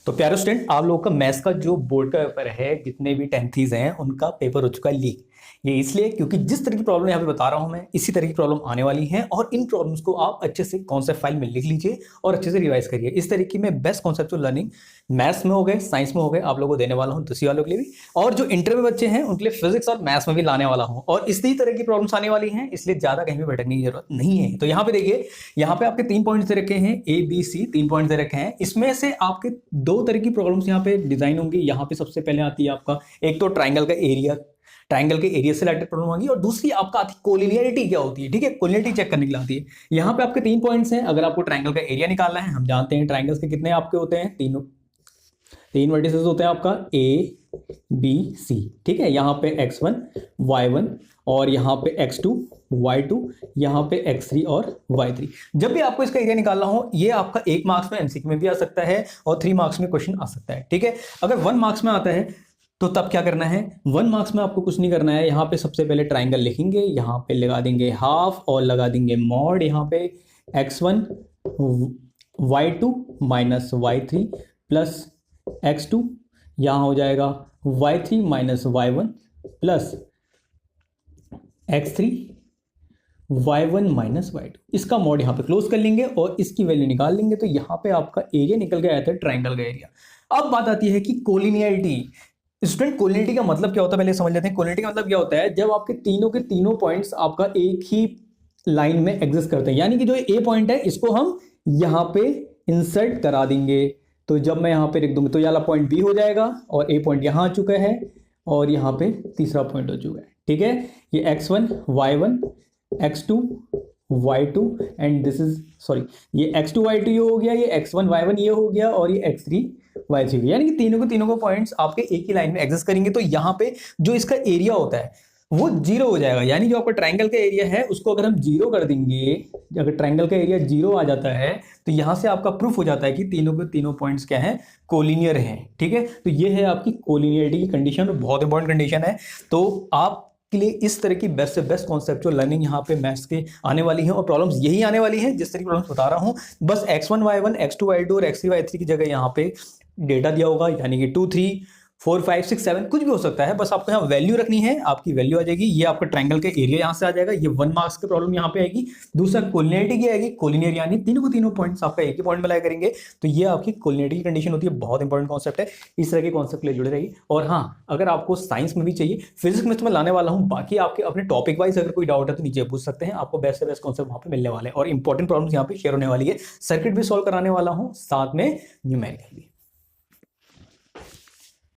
तो प्यारे स्टूडेंट, आप लोगों का मैथ्स का जो बोर्ड का पेपर है, जितने भी टेंथीज हैं उनका पेपर हो चुका है लीक। ये इसलिए क्योंकि जिस तरह की प्रॉब्लम यहाँ पे बता रहा हूं मैं, इसी तरह की प्रॉब्लम आने वाली है और इन प्रॉब्लम्स को आप अच्छे से कॉन्सेप्ट फाइल में लिख लीजिए और अच्छे से रिवाइज करिए। इस तरीके में बेस्ट कॉन्सेप्चुअल लर्निंग मैथ्स में हो गए, साइंस में हो गए, आप लोगों को देने वाला हूं, दूसरी वालों के लिए भी, और जो इंटर में बच्चे हैं उनके लिए फिजिक्स और मैथ्स में भी लाने वाला हूं। और इसी तरह की प्रॉब्लम्स आने वाली हैं, इसलिए ज्यादा कहीं भी भटकने की जरूरत नहीं है। तो यहाँ पे देखिए, यहाँ पे आपके 3 पॉइंट्स दे रखे हैं, ए बी सी 3 पॉइंट्स दे रखे हैं। इसमें से आपके 2 तरह की प्रॉब्लम्स यहाँ पे डिजाइन होंगी। यहाँ पे सबसे पहले आती है आपका एक तो ट्राइंगल का एरिया, ट्राइंगल के एरिया से रिलेटेड प्रॉब्लम होगी, और दूसरी आपका आती है कोलिनियरिटी क्या होती है। ठीक है, कोलिनियरिटी चेक करने के लिए आती है। यहाँ पे आपके 3 पॉइंट्स हैं। अगर आपको ट्राइंगल का एरिया निकालना है, हम जानते हैं ट्राइंगल्स के कितने आपके होते हैं, तीन वर्टिसेस होते हैं आपका ए बी सी। ठीक है, यहाँ पे x1 y1 और यहाँ पे x2 y2, यहाँ पे x3 और y3। जब भी आपको इसका एरिया निकालना हो, ये आपका 1 मार्क्स में एमसीक्यू में भी आ सकता है और 3 मार्क्स में क्वेश्चन आ सकता है। ठीक है, अगर 1 मार्क्स में आता है तो तब क्या करना है, 1 मार्क्स में आपको कुछ नहीं करना है। यहाँ पे सबसे पहले ट्राइंगल लिखेंगे, यहाँ पे लगा देंगे हाफ और लगा देंगे मॉड। यहाँ पे x1 y2 minus y3 plus x2, यहाँ हो जाएगा y3 minus y1 plus x3 y1 minus y2। इसका मॉड यहाँ पे क्लोज कर लेंगे और इसकी वैल्यू निकाल लेंगे। तो यहाँ पे आपका एरिया निकल के आया था ट्राइंगल का एरिया। अब बात आती है कि कोलिनियरिटी। स्टूडेंट, कोलिनियरिटी का मतलब क्या होता है, पहले समझ लेते हैं। कोलिनियरिटी का मतलब क्या होता है, जब आपके तीनों के तीनों पॉइंट्स आपका एक ही लाइन में एग्जिस्ट करते हैं। यानी कि जो ए पॉइंट है इसको हम यहाँ पे इंसर्ट करा देंगे। तो जब मैं यहाँ पे लिख दूंगा तो ये वाला पॉइंट बी हो जाएगा और ए पॉइंट यहाँ आ चुका है और यहाँ पे तीसरा पॉइंट हो चुका है। ठीक है, ये x1 y1 x2 y2 and this is sorry, ये x2 y2 ये हो गया, ये x1 y1 ये हो गया और ये x3 y3। यानी कि तीनों को पॉइंट्स आपके एक ही लाइन में एग्जिस्ट करेंगे। तो यहाँ पे जो इसका एरिया होता है वो 0 हो जाएगा। यानी जो आपका ट्राइंगल का एरिया है उसको अगर हम 0 कर देंगे, अगर ट्राइंगल का एरिया 0 आ जाता है तो यहां से आपका प्रूफ हो जाता है कि तीनों के तीनों पॉइंट्स क्या हैं, कोलिनियर हैं। ठीक है, तो ये है आपकी कोलिनियरिटी की कंडीशन, बहुत इंपॉर्टेंट कंडीशन है। तो आप के लिए इस तरह की बेस्ट से बेस्ट कॉन्सेप्चुअल लर्निंग यहाँ पे मैथ्स के आने वाली है और प्रॉब्लम्स यही आने वाली हैं जिस तरह की प्रॉब्लम्स बता रहा हूँ। बस x1 y1 x2 y2 और x3 y3 की जगह यहाँ पे डेटा दिया होगा, यानी कि 2 3 4 5 6 7 कुछ भी हो सकता है। बस आपको यहाँ वैल्यू रखनी है, आपकी वैल्यू आ जाएगी। ये आपका ट्राइंगल का एरिया यहाँ से आ जाएगा, ये 1 मार्क्स की प्रॉब्लम यहाँ पे आएगी। दूसरा कोलिनियरिटी की आएगी, कोलिनियर यानी तीनों को तीनों पॉइंट्स आपका एक ही पॉइंट में लाया करेंगे। तो ये आपकी कोलिनियरिटी की कंडीशन होती है, बहुत इंपॉर्टेंट कॉन्सेप्ट है। इस तरह के कॉन्सेप्ट के लिए जुड़े रहिए। और हाँ, अगर आपको साइंस में भी चाहिए, फिजिक्स में तो मैं लाने वाला हूँ, बाकी आपके अपने टॉपिक वाइज अगर कोई डाउट है तो नीचे पूछ सकते हैं। आपको बेस्ट से बेस्ट कॉन्सेप्ट वहाँ पे मिलने वाले हैं और इंपॉर्टेंट प्रॉब्लम्स यहाँ पे शेयर होने वाली है। सर्किट भी सॉल्व कराने वाला हूँ, साथ में न्यूमेरिकल भी।